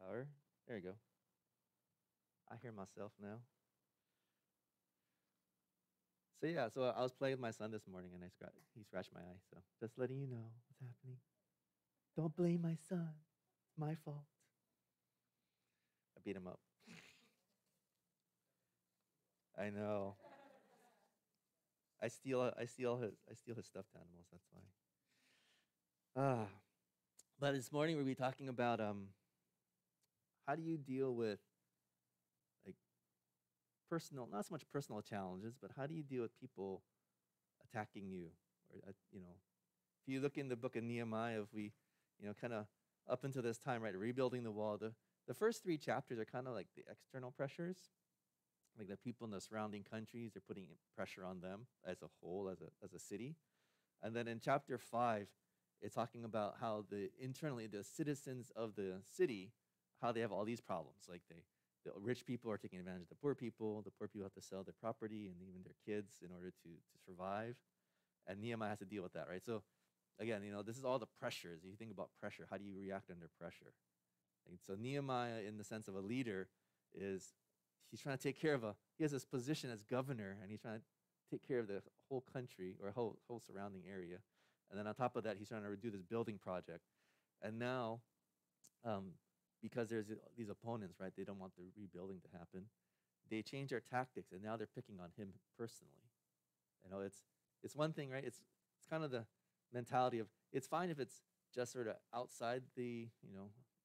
Power. There you go. I hear myself now. So yeah, so I was playing with my son this morning, and he scratched my eye. So just letting you know what's happening. Don't blame my son. It's my fault. I beat him up. I know. I steal his stuffed animals. That's why. Ah, but this morning we'll be talking about how do you deal with like personal, not so much personal challenges, but how do you deal with people attacking you, or if you look in the book of Nehemiah, if we, kind of up until this time, right, rebuilding the wall, the first three chapters are kind of like the external pressures, like the people in the surrounding countries, they're putting pressure on them as a whole, as a city. And then in chapter 5, it's talking about how internally the citizens of the city, how they have all these problems. Like the rich people are taking advantage of the poor people have to sell their property and even their kids in order to survive. And Nehemiah has to deal with that, right? So again, this is all the pressures. If you think about pressure, how do you react under pressure? And so Nehemiah, in the sense of a leader, he's trying to take care he has this position as governor, and he's trying to take care of the whole country or whole surrounding area. And then on top of that, he's trying to do this building project. And now, because there's these opponents, right, they don't want the rebuilding to happen, they change their tactics, and now they're picking on him personally. It's one thing, right? It's kind of the mentality of it's fine if it's just sort of outside the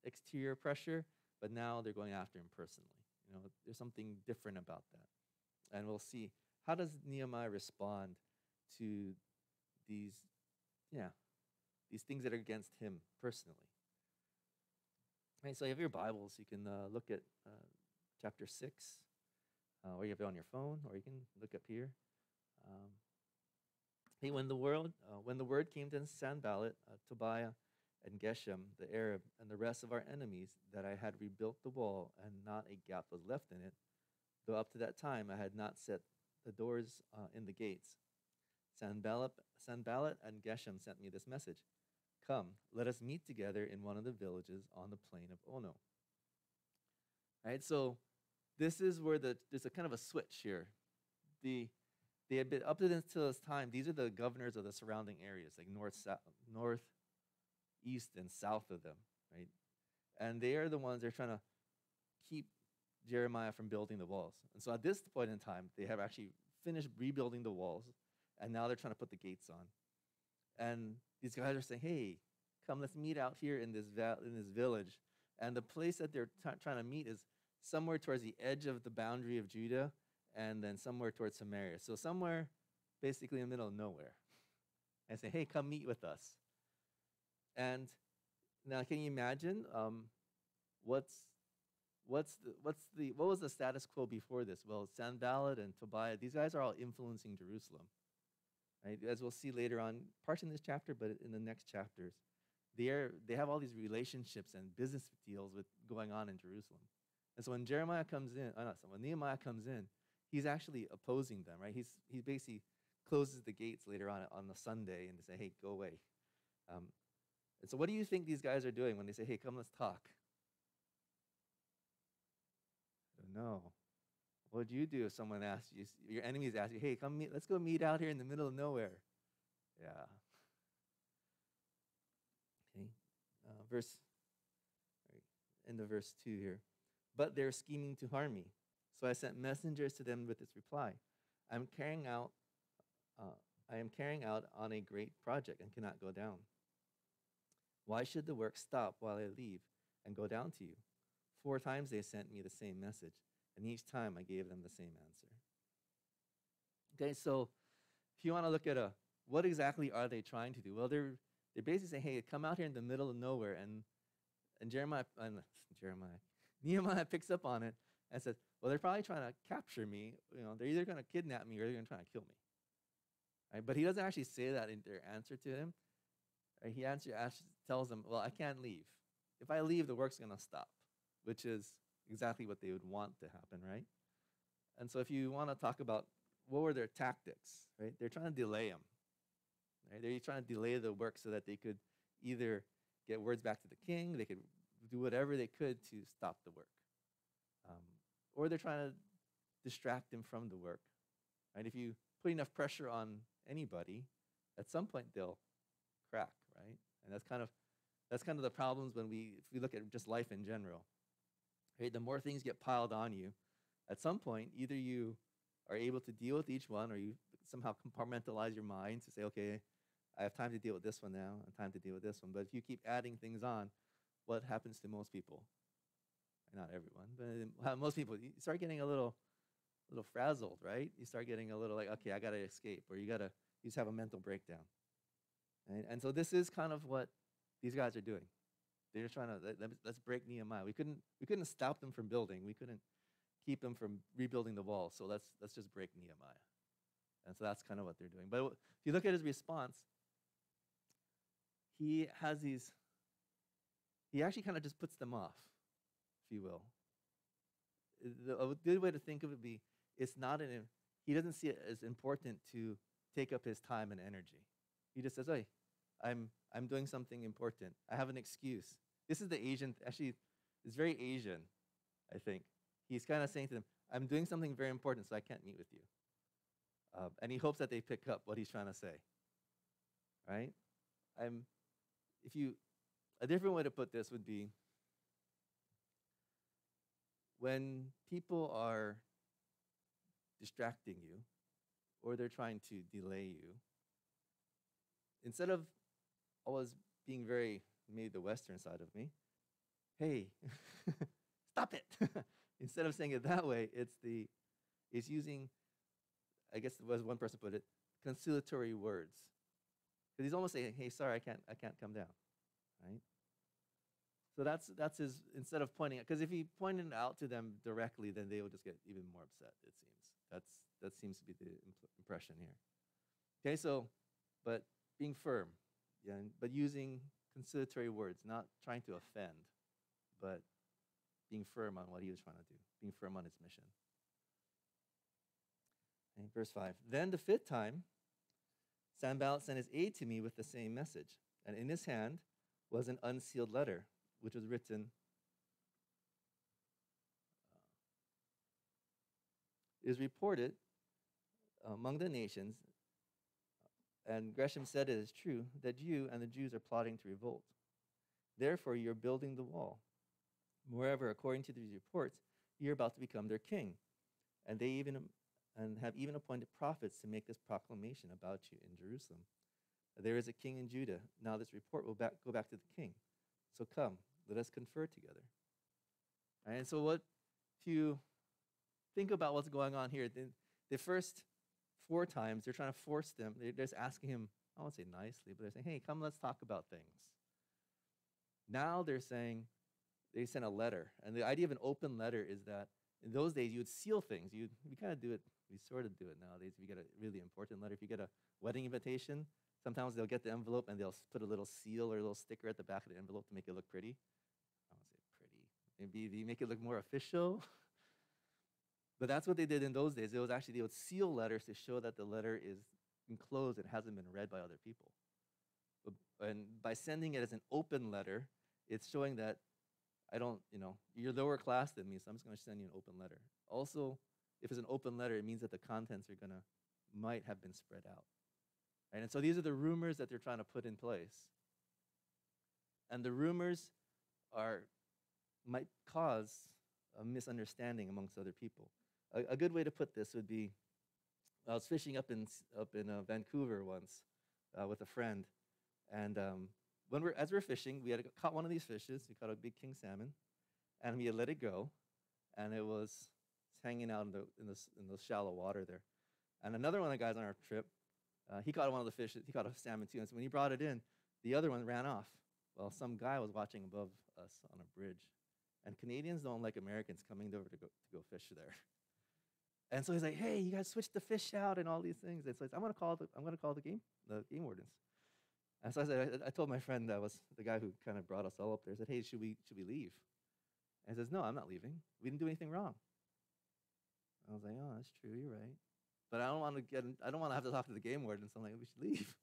exterior pressure, but now they're going after him personally. There's something different about that, and we'll see how does Nehemiah respond to these, these things that are against him personally. Right, so you have your Bibles. You can look at chapter 6, or you have it on your phone, or you can look up here. Hey, when the word came to Sanballat, Tobiah, and Geshem, the Arab, and the rest of our enemies, that I had rebuilt the wall, and not a gap was left in it, though up to that time I had not set the doors in the gates. Sanballat and Geshem sent me this message: "Come, let us meet together in one of the villages on the plain of Ono." Right, so this is where there's a kind of a switch here. They had been up to this time. These are the governors of the surrounding areas, like north, east, and south of them, right? And they are the ones that are trying to keep Jeremiah from building the walls. And so at this point in time, they have actually finished rebuilding the walls, and now they're trying to put the gates on. And these guys are saying, "Hey, come, let's meet out here in this village." And the place that they're trying to meet is somewhere towards the edge of the boundary of Judah, and then somewhere towards Samaria. So somewhere basically in the middle of nowhere. And say, "Hey, come meet with us." And now can you imagine what was the status quo before this? Well, Sanballat and Tobiah, these guys are all influencing Jerusalem. Right? As we'll see later on, parts in this chapter, but in the next chapters, they have all these relationships and business deals going on in Jerusalem. And so when when Nehemiah comes in, he's actually opposing them, right? He basically closes the gates later on the Sunday and to say, "Hey, go away." And so what do you think these guys are doing when they say, "Hey, come, let's talk"? I don't know. What would you do if someone asked you, your enemies ask you, "Hey, come meet, let's go meet out here in the middle of nowhere"? Yeah. Okay. End of verse 2 here. "But they're scheming to harm me. So I sent messengers to them with this reply: I am carrying out on a great project and cannot go down. Why should the work stop while I leave and go down to you? 4 times they sent me the same message, and each time I gave them the same answer." Okay, so if you want to look at what exactly are they trying to do? Well, they're basically saying, "Hey, come out here in the middle of nowhere," and Nehemiah picks up on it and says, "Well, they're probably trying to capture me. They're either going to kidnap me or they're going to try to kill me." Right? But he doesn't actually say that in their answer to him. Right? He tells them, "Well, I can't leave. If I leave, the work's going to stop," which is exactly what they would want to happen, right? And so if you want to talk about what were their tactics, right? They're trying to delay him. Right? They're trying to delay the work so that they could either get words back to the king, they could do whatever they could to stop the work. Um, or they're trying to distract him from the work. Right? If you put enough pressure on anybody, at some point they'll crack, right? And that's kind of the problems if we look at just life in general. Right? The more things get piled on you, at some point, either you are able to deal with each one, or you somehow compartmentalize your mind to say, okay, I have time to deal with this one now, I have time to deal with this one. But if you keep adding things on, what happens to most people? Not everyone, but most people, you start getting a little frazzled, right? You start getting a little like, okay, I got to escape, or you just have a mental breakdown. Right? And so this is kind of what these guys are doing. They're just trying to, let's break Nehemiah. We couldn't stop them from building. We couldn't keep them from rebuilding the wall. So let's just break Nehemiah. And so that's kind of what they're doing. But if you look at his response, he actually kind of just puts them off, if you will. A good way to think of it would be, he doesn't see it as important to take up his time and energy. He just says, hey, I'm doing something important. I have an excuse. This is the Asian, actually, it's very Asian, I think. He's kind of saying to them, I'm doing something very important, so I can't meet with you. And he hopes that they pick up what he's trying to say, right? A different way to put this would be, when people are distracting you, or they're trying to delay you, instead of always being maybe the Western side of me, hey, stop it. Instead of saying it that way, it's using, I guess as one person put it, conciliatory words. Because he's almost saying, hey, sorry, I can't come down, right? So that's his, instead of pointing, because if he pointed it out to them directly, then they will just get even more upset, it seems. That seems to be the impression here. Okay, so, but being firm, yeah, but using conciliatory words, not trying to offend, but being firm on what he was trying to do, being firm on his mission. Okay, verse 5, then the fifth time, Sanballat sent his aide to me with the same message, and in his hand was an unsealed letter, which was written, it is reported among the nations, and Gresham said it is true, that you and the Jews are plotting to revolt. Therefore, you're building the wall. Moreover, according to these reports, you're about to become their king, and they have even appointed prophets to make this proclamation about you in Jerusalem. There is a king in Judah. Now this report will go back to the king. So come, let us confer together. And so if you think about what's going on here, the first 4 times, they're trying to force them. They're just asking him, I won't say nicely, but they're saying, hey, come, let's talk about things. Now they're saying, they sent a letter. And the idea of an open letter is that in those days, you would seal things. We kind of do it, we sort of do it nowadays. If you get a really important letter, if you get a wedding invitation, sometimes they'll get the envelope and they'll put a little seal or a little sticker at the back of the envelope to make it look pretty. I won't say pretty. Maybe they make it look more official. But that's what they did in those days. It was actually, they would seal letters to show that the letter is enclosed and hasn't been read by other people. And by sending it as an open letter, it's showing that you're lower class than me, so I'm just going to send you an open letter. Also, if it's an open letter, it means that the contents might have been spread out. Right? And so these are the rumors that they're trying to put in place. And the rumors might cause a misunderstanding amongst other people. A good way to put this would be, I was fishing up in Vancouver once with a friend, and as we're fishing, we had caught one of these fishes. We caught a big king salmon, and we had let it go, and it was hanging out in the shallow water there. And another one of the guys on our trip, he caught one of the fishes. He caught a salmon too, and so when he brought it in, the other one ran off. Well, some guy was watching above us on a bridge, and Canadians don't like Americans coming over to go fish there. And so he's like, "Hey, you guys switched the fish out and all these things." And so I'm gonna call the game wardens. And so I told my friend that was the guy who kind of brought us all up there. I said, "Hey, should we leave?" And he says, "No, I'm not leaving. We didn't do anything wrong." I was like, "Oh, that's true. You're right." But I don't want to have to talk to the game warden. So I'm like, "We should leave."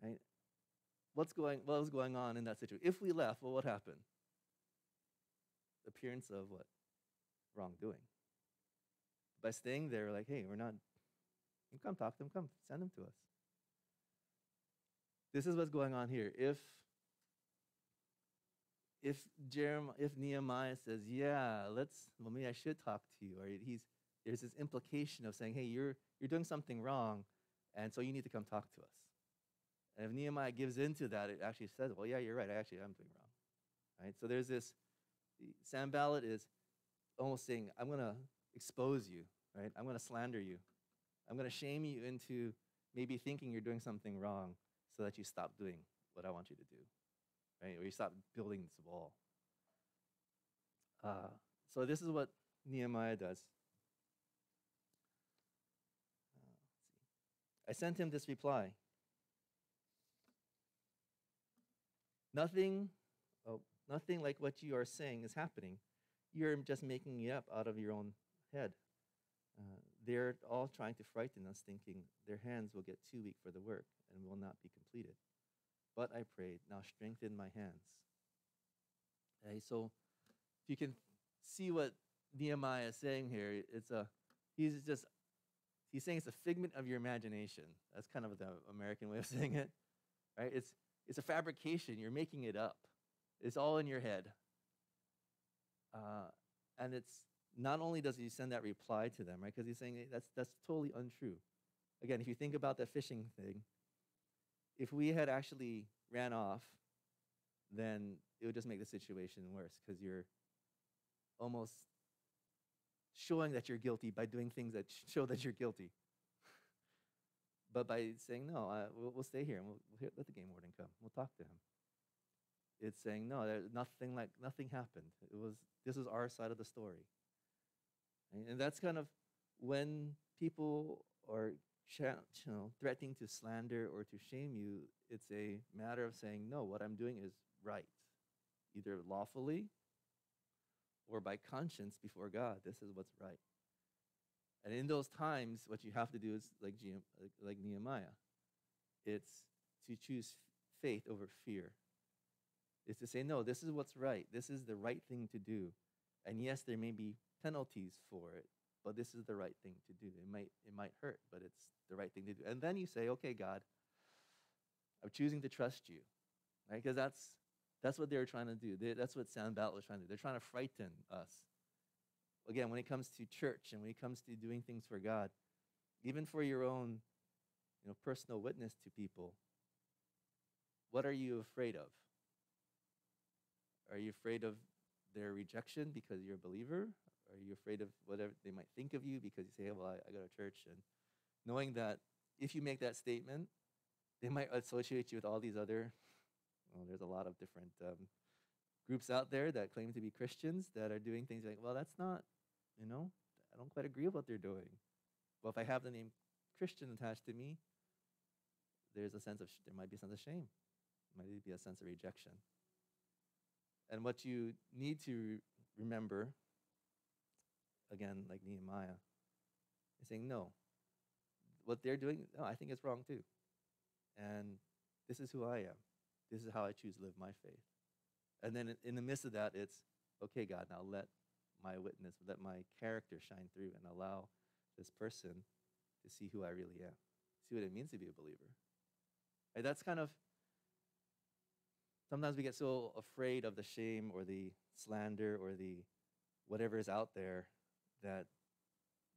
Right? what was going on in that situation. If we left, what would happen? Appearance of what? Wrongdoing. By staying there, like, hey, we're not, you come talk to them, come, send them to us. This is what's going on here. If Nehemiah says, yeah, well, maybe I should talk to you, or there's this implication of saying, hey, you're doing something wrong, and so you need to come talk to us. And if Nehemiah gives into that, it actually says, well, yeah, you're right, I actually am doing wrong. Right? So there's this, Sanballat is almost saying, I'm going to expose you, right? I'm going to slander you. I'm going to shame you into maybe thinking you're doing something wrong so that you stop doing what I want you to do, right? Or you stop building this wall. So this is what Nehemiah does. I sent him this reply. Nothing like what you are saying is happening. You're just making it up out of your own head. They're all trying to frighten us, thinking their hands will get too weak for the work and will not be completed. But I prayed, now strengthen my hands. Okay, so if you can see what Nehemiah is saying here, he's saying it's a figment of your imagination. That's kind of the American way of saying it, right? It's a fabrication. You're making it up. It's all in your head. And it's not only does he send that reply to them, right? Because he's saying that's totally untrue. Again, if you think about that fishing thing, if we had actually ran off, then it would just make the situation worse because you're almost showing that you're guilty by doing things that show that you're guilty. But by saying, no, we'll stay here and we'll let the game warden come. We'll talk to him. It's saying, no, nothing happened. This was our side of the story. And that's kind of when people are threatening to slander or to shame you, it's a matter of saying, no, what I'm doing is right, either lawfully or by conscience before God. This is what's right. And in those times, what you have to do is like Nehemiah. It's to choose faith over fear. It's to say, no, this is what's right. This is the right thing to do. And yes, there may be penalties for it, but this is the right thing to do. It might hurt, but it's the right thing to do. And then you say, okay, God, I'm choosing to trust you, right? Because that's what they were trying to do. That's what Sanballat was trying to do. They're trying to frighten us. Again, when it comes to church and when it comes to doing things for God, even for your own, personal witness to people, what are you afraid of? Are you afraid of their rejection because you're a believer? Are you afraid of whatever they might think of you because you say, well, I go to church, and knowing that if you make that statement, they might associate you with all these other, there's a lot of different groups out there that claim to be Christians that are doing things like, well, that's not, I don't quite agree with what they're doing. Well, if I have the name Christian attached to me, there might be a sense of shame. There might be a sense of rejection. And what you need to remember, again, like Nehemiah, is saying, no, what they're doing, no, I think it's wrong too. And this is who I am. This is how I choose to live my faith. And then in the midst of that, it's, okay, God, now let my witness, let my character shine through and allow this person to see who I really am, see what it means to be a believer. And that's kind of, sometimes we get so afraid of the shame or the slander or the whatever is out there that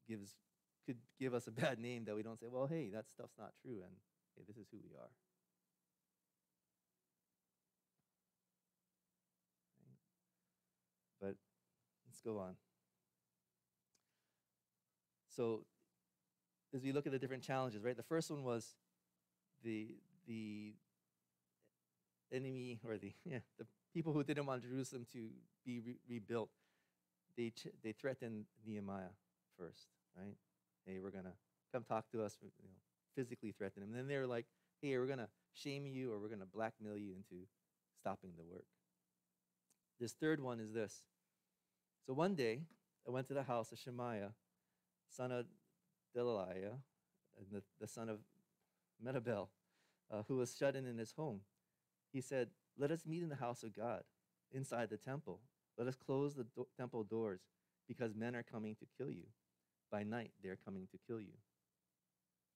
could give us a bad name that we don't say, well, hey, that stuff's not true, and hey, this is who we are. But let's go on. So as we look at the different challenges, right? The first one was the enemy, or the people who didn't want Jerusalem to be rebuilt. They threatened Nehemiah first, right? Hey, we're gonna come talk to us, physically threaten him. And then they were like, hey, we're gonna shame you, or we're gonna blackmail you into stopping the work. This third one is this. So one day, I went to the house of Shemaiah, son of Delaiah, and the son of Metabel, who was shut in his home. He said, "Let us meet in the house of God, inside the temple. Let us close the temple doors, because men are coming to kill you. By night, they're coming to kill you."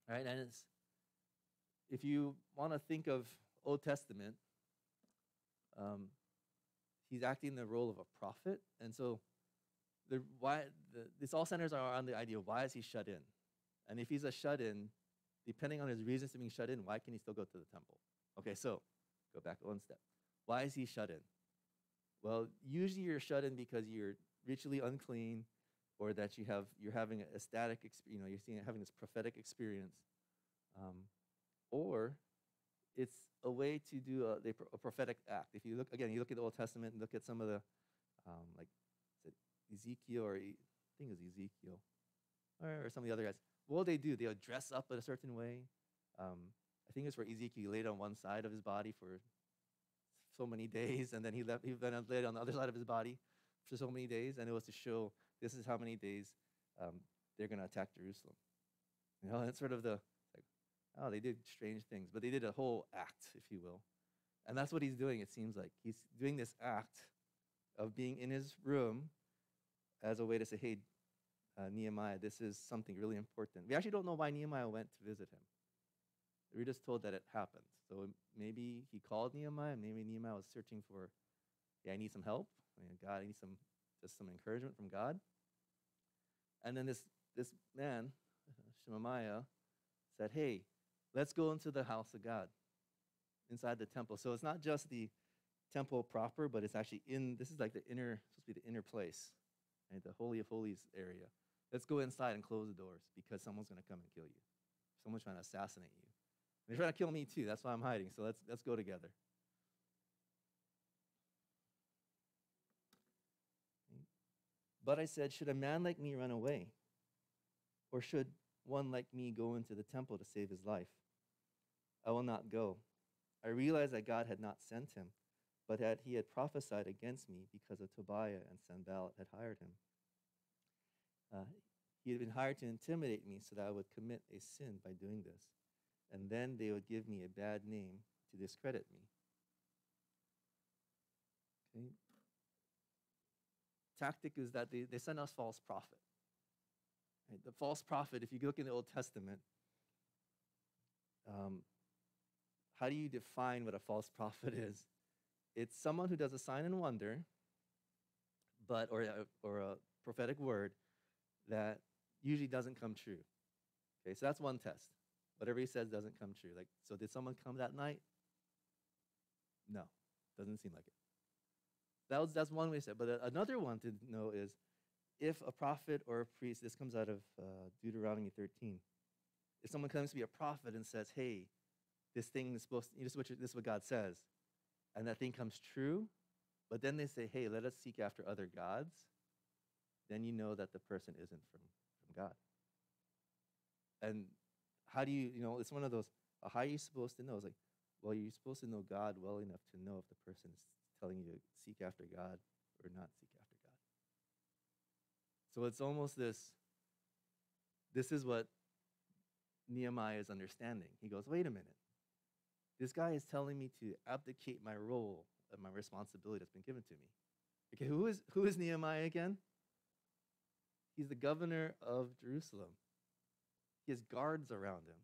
Right? And it's, if you want to think of Old Testament, um, he's acting the role of a prophet. And so this all centers around the idea of, why is he shut in? And if he's a shut in, depending on his reasons to being shut in, why can he still go to the temple? Okay, so go back one step. Why is he shut in? Well, usually you're shut in because you're ritually unclean, or that you're having a static, you're having this prophetic experience, or it's a way to do a prophetic act. If you look again, you look at the Old Testament and look at some of the, like, is it Ezekiel, or I think it's Ezekiel, or some of the other guys. What would they do? They would dress up in a certain way. I think it's where Ezekiel laid on one side of his body for so many days, and then he then laid on the other side of his body for so many days, and it was to show this is how many days they're going to attack Jerusalem. And it's sort of oh, they did strange things, but they did a whole act, if you will. And that's what he's doing, it seems like. He's doing this act of being in his room as a way to say, hey, Nehemiah, this is something really important. We actually don't know why Nehemiah went to visit him. We're just told that it happened. So maybe he called Nehemiah. Maybe Nehemiah was searching for, I need some help. God, I need just some encouragement from God. And then this man, Shemaiah, said, hey, let's go into the house of God, inside the temple. So it's not just the temple proper, but it's actually this is like supposed to be the inner place, right? The Holy of Holies area. Let's go inside and close the doors, because someone's going to come and kill you. Someone's trying to assassinate you. They're trying to kill me too. That's why I'm hiding. So let's go together. But I said, should a man like me run away? Or should one like me go into the temple to save his life? I will not go. I realized that God had not sent him, but that he had prophesied against me because of Tobiah and Sanballat had hired him. He had been hired to intimidate me so that I would commit a sin by doing this, and then they would give me a bad name to discredit me. Okay. Tactic is that they send us false prophet. Right? The false prophet, if you look in the Old Testament, how do you define what a false prophet is? It's someone who does a sign and wonder, or a prophetic word that usually doesn't come true. Okay, so that's one test. Whatever he says doesn't come true. Like, so did someone come that night? No, doesn't seem like it. That's one way to say it. But another one to know is, if a prophet or a priest, this comes out of Deuteronomy 13, if someone comes to be a prophet and says, hey, this thing is this is what God says, and that thing comes true, but then they say, hey, let us seek after other gods, then you know that the person isn't from God. And how do it's one of those, how are you supposed to know? It's like, well, you're supposed to know God well enough to know if the person is telling you to seek after God or not seek after God. So it's almost this is what Nehemiah is understanding. He goes, wait a minute. This guy is telling me to abdicate my role and my responsibility that's been given to me. Okay, who is Nehemiah again? He's the governor of Jerusalem. He has guards around him.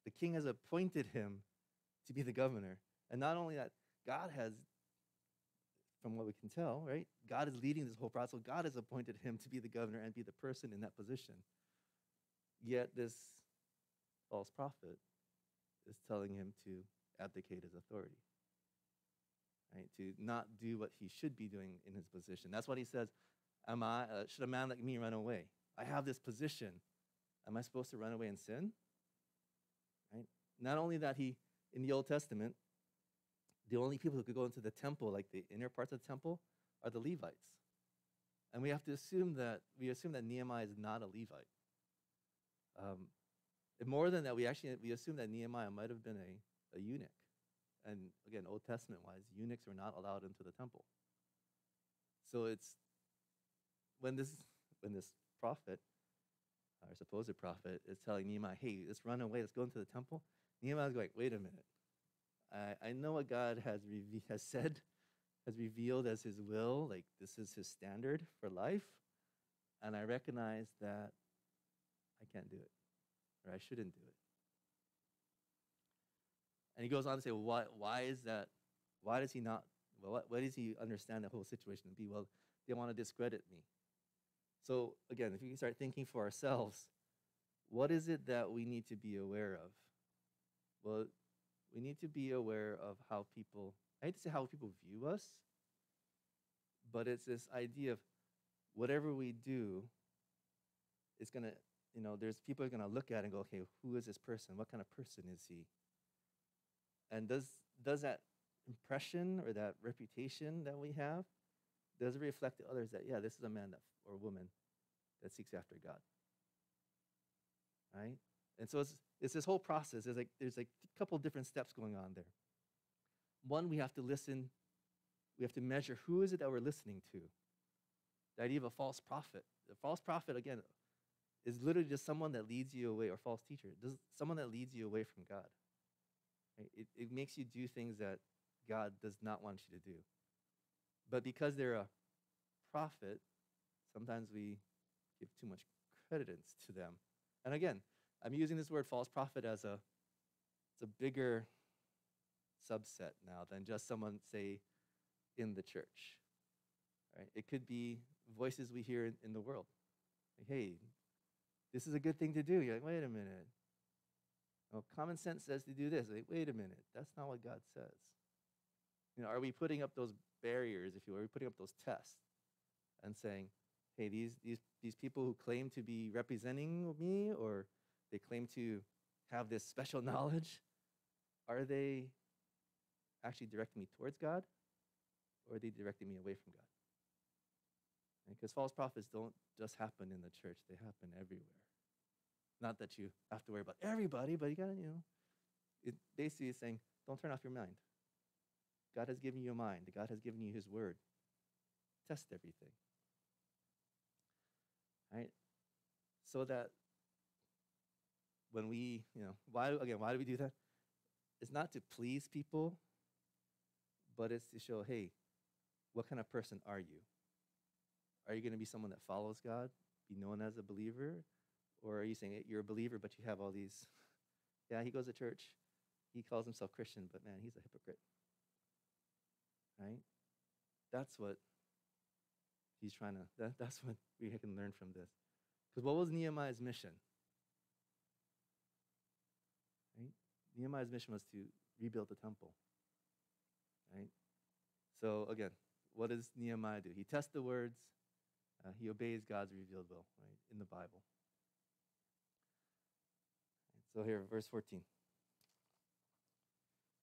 The king has appointed him to be the governor. And not only that, God has, from what we can tell, right? God is leading this whole process. So God has appointed him to be the governor and be the person in that position. Yet this false prophet is telling him to abdicate his authority, right? To not do what he should be doing in his position. That's what he says, should a man like me run away? I have this position. Am I supposed to run away and sin? Right? Not only that, in the Old Testament, the only people who could go into the temple, like the inner parts of the temple, are the Levites. And we assume that Nehemiah is not a Levite. And more than that, we assume that Nehemiah might have been a eunuch. And again, Old Testament-wise, eunuchs were not allowed into the temple. So it's when this prophet, or supposed prophet, is telling Nehemiah, hey, let's run away, let's go into the temple. Nehemiah's going, wait a minute. I know what God has said, has revealed as his will, like this is his standard for life, and I recognize that I can't do it, or I shouldn't do it. And he goes on to say, well, why is that? Why does he not, well, why does he understand the whole situation to be, well, they want to discredit me. So again, if we can start thinking for ourselves, what is it that we need to be aware of? Well, we need to be aware of how people, I hate to say how people view us, but it's this idea of whatever we do, it's going to, there's people are going to look at it and go, okay, who is this person? What kind of person is he? And does that impression or that reputation that we have, does it reflect to others that, yeah, this is a man or woman that seeks after God? Right? And so it's this whole process. There's a couple different steps going on there. One, we have to listen. We have to measure who is it that we're listening to. The idea of a false prophet. The false prophet, again, is literally just someone that leads you away, or false teacher, someone that leads you away from God. Right? It makes you do things that God does not want you to do. But because they're a prophet, sometimes we give too much credence to them. And again, I'm using this word false prophet as it's a bigger subset now than just someone, say, in the church. Right? It could be voices we hear in the world. Like, hey, this is a good thing to do. You're like, wait a minute. Oh, common sense says to do this. Like, wait a minute. That's not what God says. Are we putting up those barriers, if you will? Are we putting up those tests and saying, hey, these people who claim to be representing me, or they claim to have this special knowledge, are they actually directing me towards God, or are they directing me away from God? Because false prophets don't just happen in the church, they happen everywhere. Not that you have to worry about everybody, but you gotta, it basically is saying, don't turn off your mind. God has given you a mind. God has given you his word. Test everything. Right? So that when we, why do we do that? It's not to please people, but it's to show, hey, what kind of person are you? Are you going to be someone that follows God, be known as a believer? Or are you saying you're a believer, but you have all these, yeah, he goes to church, he calls himself Christian, but man, he's a hypocrite. Right? That's what he's trying to, that's what we can learn from this. Because what was Nehemiah's mission? Right? Nehemiah's mission was to rebuild the temple. Right? So again, what does Nehemiah do? He tests the words. He obeys God's revealed will, right, in the Bible. So here, verse 14.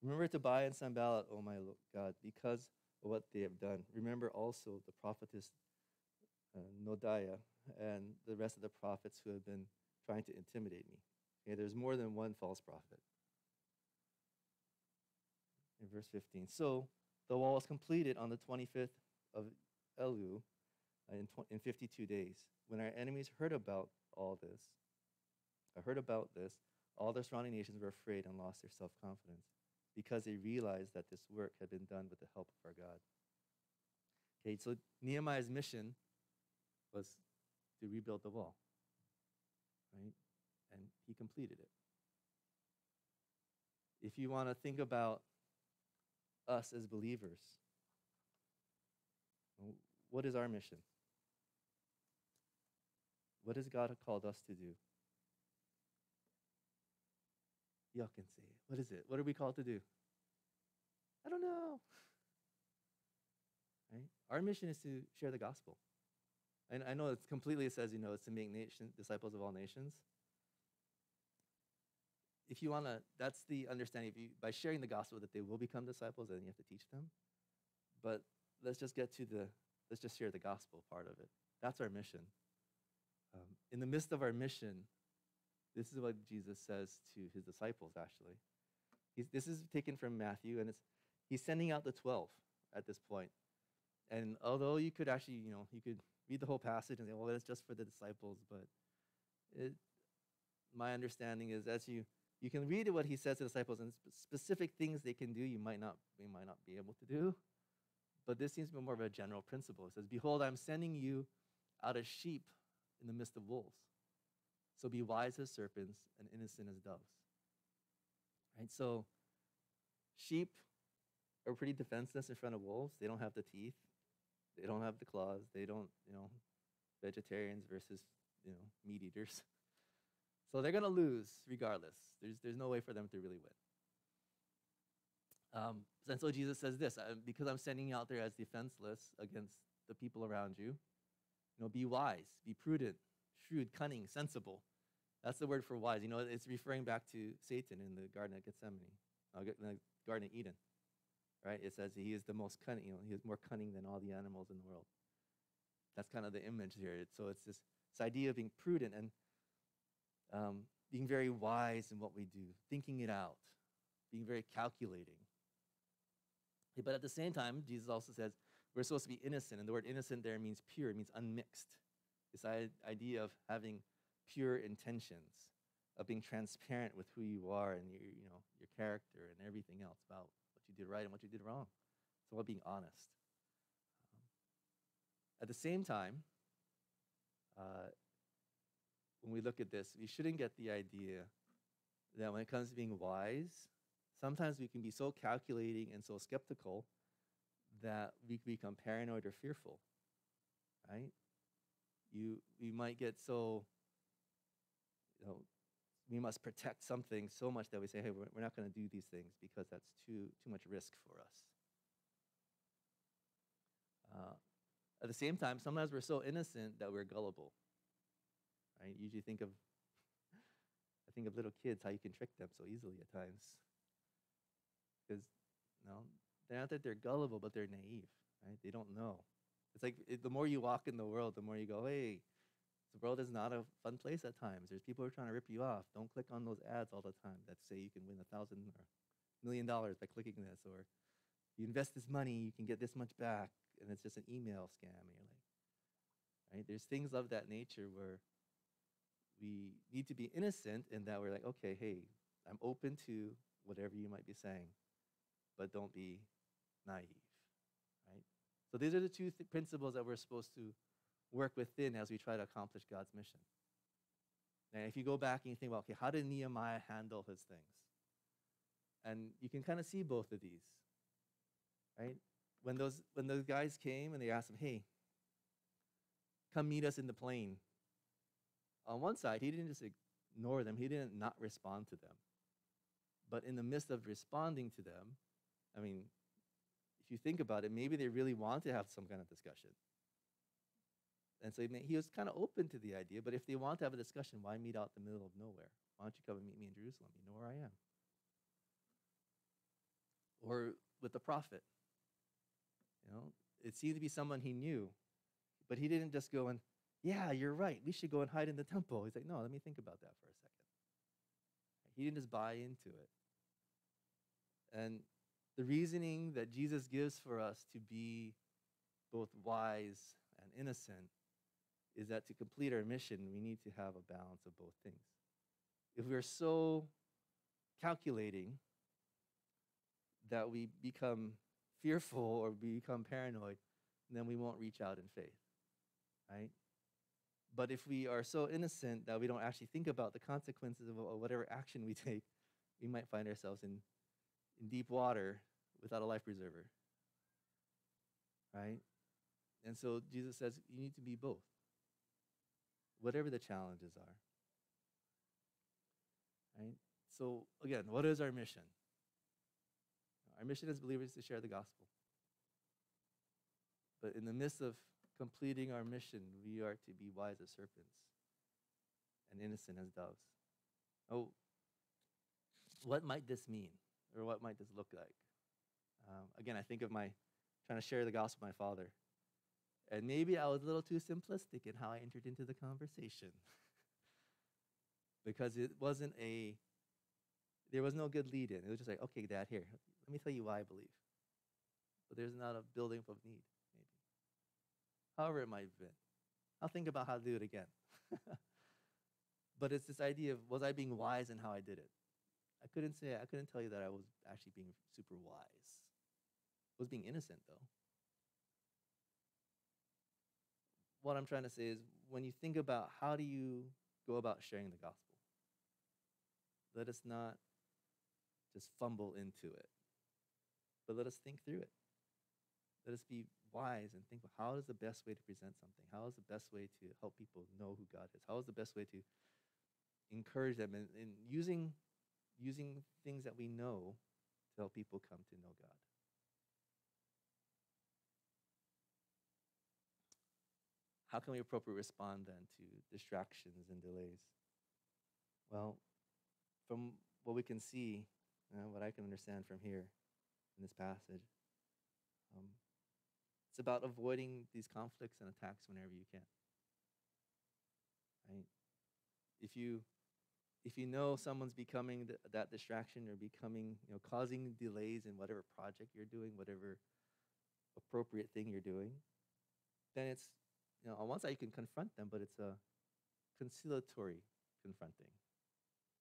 Remember Tobiah and Sanballat, O my God, because of what they have done. Remember also the prophetess Noadiah and the rest of the prophets who have been trying to intimidate me. Okay, there's more than one false prophet. In verse 15. So the wall was completed on the 25th of Elul in 52 days. When our enemies heard about this, all the surrounding nations were afraid and lost their self-confidence because they realized that this work had been done with the help of our God. Okay, so Nehemiah's mission was to rebuild the wall, right? And he completed it. If you want to think about us as believers, what is our mission? What has God called us to do? Y'all can say it. What is it? What are we called to do? I don't know. Right? Our mission is to share the gospel. And I know it says, it's to make disciples of all nations. If you want to, that's the understanding. By sharing the gospel that they will become disciples, then you have to teach them. But let's just share the gospel part of it. That's our mission. In the midst of our mission, this is what Jesus says to his disciples, actually. This is taken from Matthew, and he's sending out the 12 at this point. And although you could actually, you could read the whole passage and say, well, it's just for the disciples, but my understanding is as you You can read what he says to the disciples and specific things they can do they might not be able to do. But this seems to be more of a general principle. It says, behold, I'm sending you out as sheep in the midst of wolves. So be wise as serpents and innocent as doves. Right? So sheep are pretty defenseless in front of wolves. They don't have the teeth. They don't have the claws. They don't, vegetarians versus, meat eaters. So they're going to lose regardless. There's no way for them to really win. And so Jesus says this, because I'm sending you out there as defenseless against the people around you, be wise, be prudent, shrewd, cunning, sensible. That's the word for wise. It's referring back to Satan in the Garden of Gethsemane, the Garden of Eden, right? It says he is the most cunning, he is more cunning than all the animals in the world. That's kind of the image here. So it's this idea of being prudent and being very wise in what we do, thinking it out, being very calculating. But at the same time, Jesus also says we're supposed to be innocent, and the word innocent there means pure, it means unmixed. This idea of having pure intentions, of being transparent with who you are and your character and everything else about what you did right and what you did wrong. So about being honest. At the same time, when we look at this, we shouldn't get the idea that when it comes to being wise, sometimes we can be so calculating and so skeptical that we become paranoid or fearful, right? We might get so, we must protect something so much that we say, hey, we're not going to do these things because that's too much risk for us. At the same time, sometimes we're so innocent that we're gullible, right? Usually I think of little kids, how you can trick them so easily at times. Because, they're not that they're gullible, but they're naive, right? They don't know. It's like the more you walk in the world, the more you go, hey, the world is not a fun place at times. There's people who are trying to rip you off. Don't click on those ads all the time that say you can win $1,000 or $1 million by clicking this, or you invest this money, you can get this much back, and it's just an email scam. And you're like, right? There's things of that nature where we need to be innocent in that we're like, okay, hey, I'm open to whatever you might be saying, but don't be naive, right? So these are the two principles that we're supposed to work within as we try to accomplish God's mission. And if you go back and you think, well, okay, how did Nehemiah handle his things? And you can kind of see both of these, right? When those guys came and they asked him, hey, come meet us in the plain. On one side, he didn't just ignore them. He didn't not respond to them. But in the midst of responding to them, I mean, if you think about it, maybe they really want to have some kind of discussion. And so he was kind of open to the idea, but if they want to have a discussion, why meet out in the middle of nowhere? Why don't you come and meet me in Jerusalem? You know where I am. Or with the prophet. It seemed to be someone he knew, but he didn't just go and, yeah, you're right, we should go and hide in the temple. He's like, no, let me think about that for a second. He didn't just buy into it. And the reasoning that Jesus gives for us to be both wise and innocent is that to complete our mission, we need to have a balance of both things. If we're so calculating that we become fearful or become paranoid, then we won't reach out in faith, right? But if we are so innocent that we don't actually think about the consequences of whatever action we take, we might find ourselves in deep water without a life preserver, right? And so Jesus says you need to be both, whatever the challenges are, right? So again, what is our mission? Our mission as believers is to share the gospel. But in the midst of completing our mission, we are to be wise as serpents and innocent as doves. Oh, what might this mean? Or what might this look like? Again, I think of trying to share the gospel with my father. And maybe I was a little too simplistic in how I entered into the conversation. Because there was no good lead in. It was just like, okay, Dad, here, let me tell you why I believe. But there's not a building up of need, maybe. However it might have been. I'll think about how to do it again. But it's this idea of, was I being wise in how I did it? I couldn't tell you that I was actually being super wise. I was being innocent though. What I'm trying to say is when you think about how do you go about sharing the gospel, let us not just fumble into it, but let us think through it. Let us be wise and think, how is the best way to present something? How is the best way to help people know who God is? How is the best way to encourage them in using things that we know to help people come to know God? How can we appropriately respond then to distractions and delays? Well, from what we can see, what I can understand from here in this passage, um, it's about avoiding these conflicts and attacks whenever you can. Right? If you know someone's becoming that distraction or becoming, causing delays in whatever project you're doing, whatever appropriate thing you're doing, then it's, on one side you can confront them, but it's a conciliatory confronting.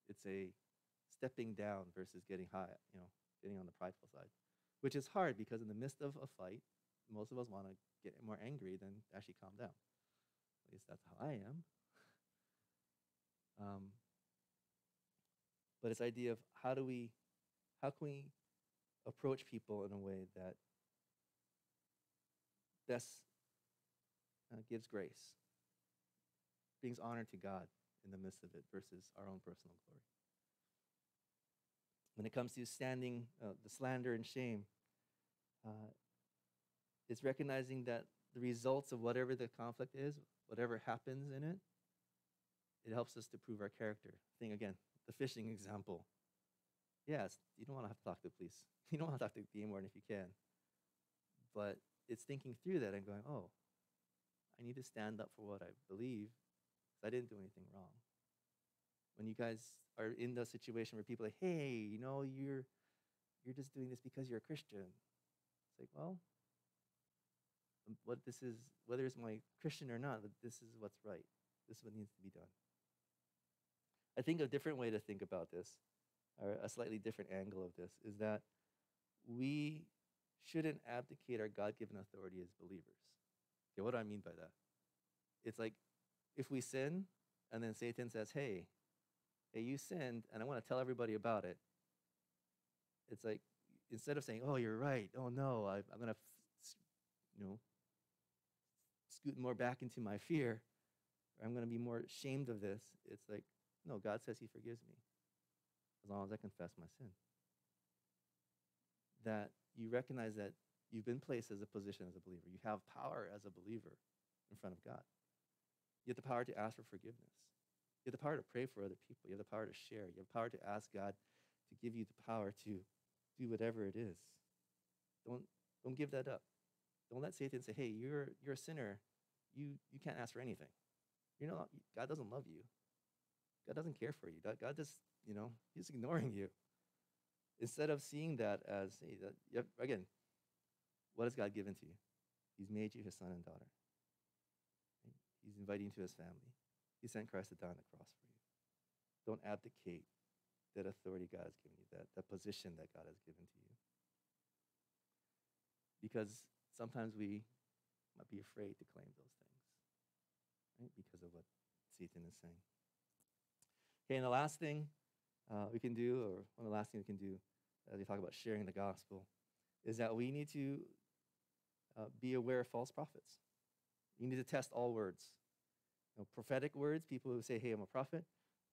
It's a stepping down versus getting high, getting on the prideful side, which is hard because in the midst of a fight, most of us want to get more angry than actually calm down. At least that's how I am. But it's idea of how can we approach people in a way that best gives grace, brings honor to God in the midst of it versus our own personal glory. When it comes to standing the slander and shame, it's recognizing that the results of whatever the conflict is, whatever happens in it, it helps us to prove our character. Think again, the fishing example. Yes, you don't want to have to talk to the police. You don't want to talk to the game warden if you can. But it's thinking through that and going, oh, I need to stand up for what I believe because I didn't do anything wrong. When you guys are in the situation where people are like, hey, you're just doing this because you're a Christian. It's like, well, whether it's my Christian or not, this is what's right. This is what needs to be done. I think a different way to think about this, or a slightly different angle of this, is that we shouldn't abdicate our God-given authority as believers. Okay, what do I mean by that? It's like if we sin, and then Satan says, hey, you sinned, and I want to tell everybody about it. It's like, instead of saying, oh, you're right, oh no, I'm going to, scoot more back into my fear, or I'm going to be more ashamed of this, it's like, no, God says he forgives me as long as I confess my sin. That you recognize that you've been placed as a position as a believer. You have power as a believer in front of God. You have the power to ask for forgiveness. You have the power to pray for other people. You have the power to share. You have the power to ask God to give you the power to do whatever it is. Don't give that up. Don't let Satan say, hey, you're a sinner. You can't ask for anything. God doesn't love you. God doesn't care for you. God just, he's ignoring you. Instead of seeing that as, hey, again, what has God given to you? He's made you his son and daughter. Right? He's inviting you to his family. He sent Christ to die on the cross for you. Don't abdicate that authority God has given you, that position that God has given to you. Because sometimes we might be afraid to claim those things, right? Because of what Satan is saying. Okay, and the last thing we can do, or one of the last things we can do as we talk about sharing the gospel, is that we need to be aware of false prophets. You need to test all words. Prophetic words, people who say, hey, I'm a prophet,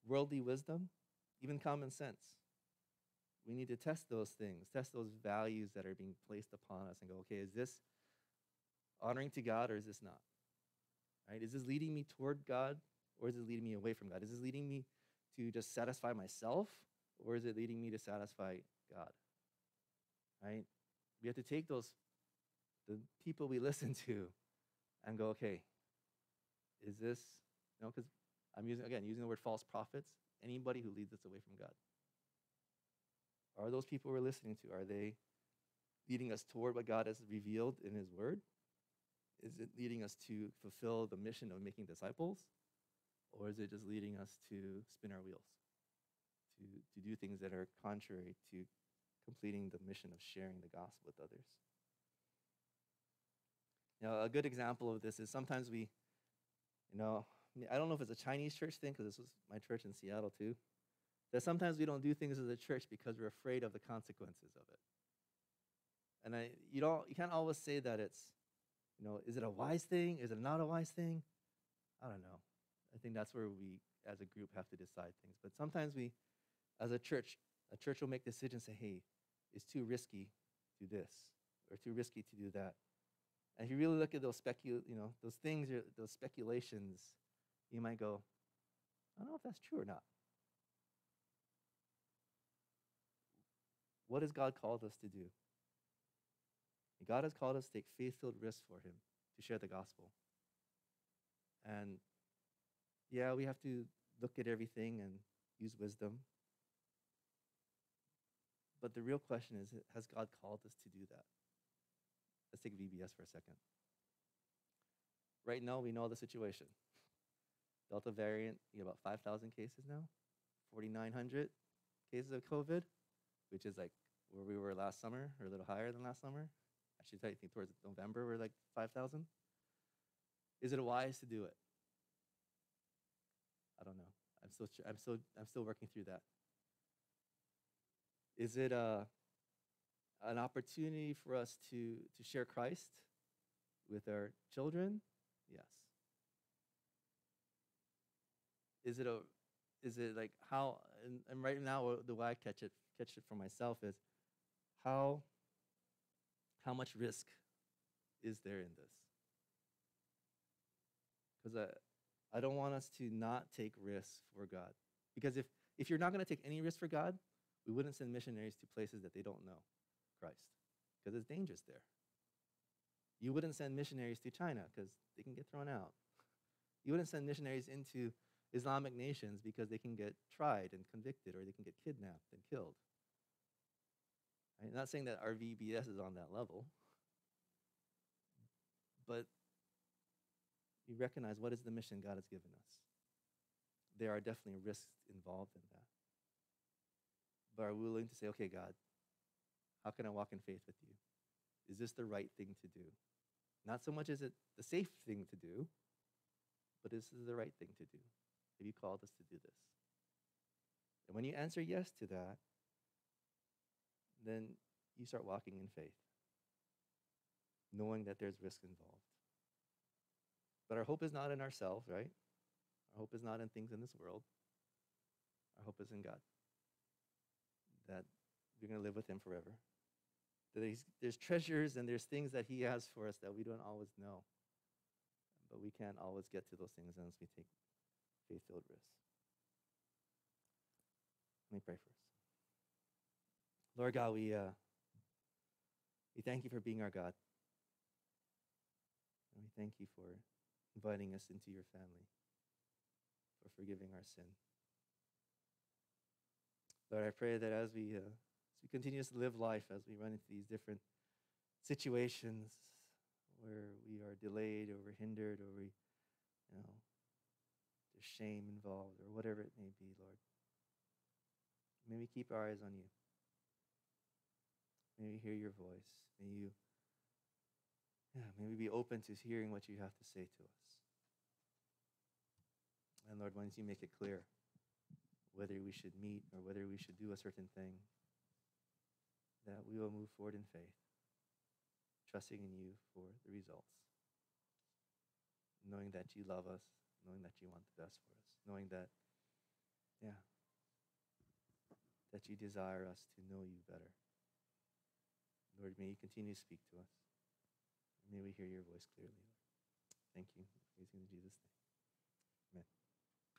worldly wisdom, even common sense. We need to test those things, test those values that are being placed upon us and go, okay, is this honoring to God or is this not? Right? Is this leading me toward God or is it leading me away from God? Is this leading me to just satisfy myself or is it leading me to satisfy God? Right? We have to take the people we listen to and go, okay, is this, because I'm using the word false prophets, anybody who leads us away from God. Are those people we're listening to, are they leading us toward what God has revealed in his word? Is it leading us to fulfill the mission of making disciples? Or is it just leading us to spin our wheels, to do things that are contrary to completing the mission of sharing the gospel with others. Now, a good example of this is sometimes we, I don't know if it's a Chinese church thing, because this was my church in Seattle too, that sometimes we don't do things as a church because we're afraid of the consequences of it. And you can't always say that it's, is it a wise thing? Is it not a wise thing? I don't know. I think that's where we, as a group, have to decide things. But sometimes we, as a church will make decisions, say, hey, it's too risky to do this, or too risky to do that. And if you really look at those those things, those speculations, you might go, I don't know if that's true or not. What has God called us to do? God has called us to take faith-filled risks for him, to share the gospel. And yeah, we have to look at everything and use wisdom. But the real question is, has God called us to do that? Let's take VBS for a second. Right now, we know the situation. Delta variant, you have about 5,000 cases now, 4,900 cases of COVID, which is like where we were last summer, or a little higher than last summer. Actually, I think towards November, we're like 5,000. Is it wise to do it? I don't know. I'm still working through that. Is it an opportunity for us to share Christ with our children? Yes. Is it like how? And right now, the way I catch it for myself is how much risk is there in this? Because I don't want us to not take risks for God. Because if you're not going to take any risk for God, we wouldn't send missionaries to places that they don't know Christ, because it's dangerous there. You wouldn't send missionaries to China because they can get thrown out. You wouldn't send missionaries into Islamic nations because they can get tried and convicted, or they can get kidnapped and killed. I'm not saying that our VBS is on that level, but you recognize what is the mission God has given us. There are definitely risks involved in that. But are we willing to say, okay, God, how can I walk in faith with you? Is this the right thing to do? Not so much is it the safe thing to do, but is this the right thing to do? Have you called us to do this? And when you answer yes to that, then you start walking in faith, knowing that there's risk involved. But our hope is not in ourselves, right? Our hope is not in things in this world. Our hope is in God, that we're going to live with him forever. That there's treasures and there's things that he has for us that we don't always know. But we can't always get to those things unless we take faith-filled risks. Let me pray for us. Lord God, we thank you for being our God. And we thank you for inviting us into your family, for forgiving our sin. Lord, I pray that as we continue to live life, as we run into these different situations where we are delayed or we're hindered or there's shame involved or whatever it may be, Lord, may we keep our eyes on you. May we hear your voice. May we be open to hearing what you have to say to us. And Lord, once you make it clear whether we should meet or whether we should do a certain thing, that we will move forward in faith, trusting in you for the results, knowing that you love us, knowing that you want the best for us, knowing that, that you desire us to know you better. Lord, may you continue to speak to us. May we hear your voice clearly. Thank you. In Jesus' name. Amen.